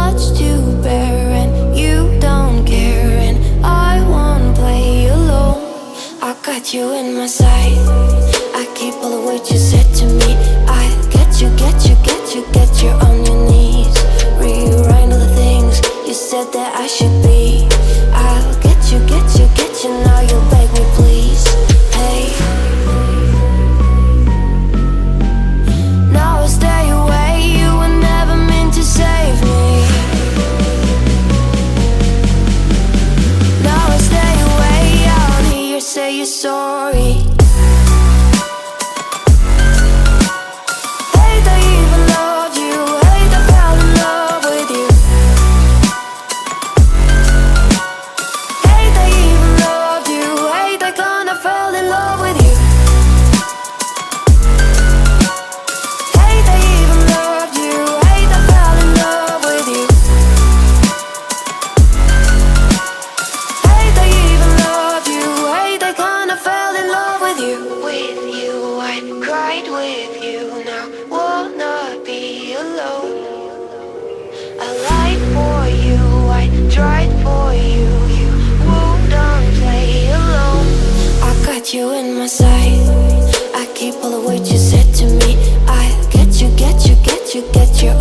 much to bear, and you don't care, and I won't play alone. I got you in my sight, I keep all the words you said to me. I get you, get you, get you, get you on your knees. Rewrite all the things you said that I should be. I'll get you, get you, get you, now you'll beg me please. Hey, now I'll stay away, you were never meant to save me. Now I'll stay away, I don't hear you say you're sorry. Hate I even loved you, hate I fell in love with you. Hate I even loved you, hate I kinda fell in love with you. Hate I even loved you, hate I fell in love with you. Hate I even loved you, hate I kinda fell in love with you. With you, I cried with you, now wanna be alone. I lied for you, I tried for you, you wouldn't play alone. I got you in my sight, I keep all the words you said to me. I get you, get you, get you, get you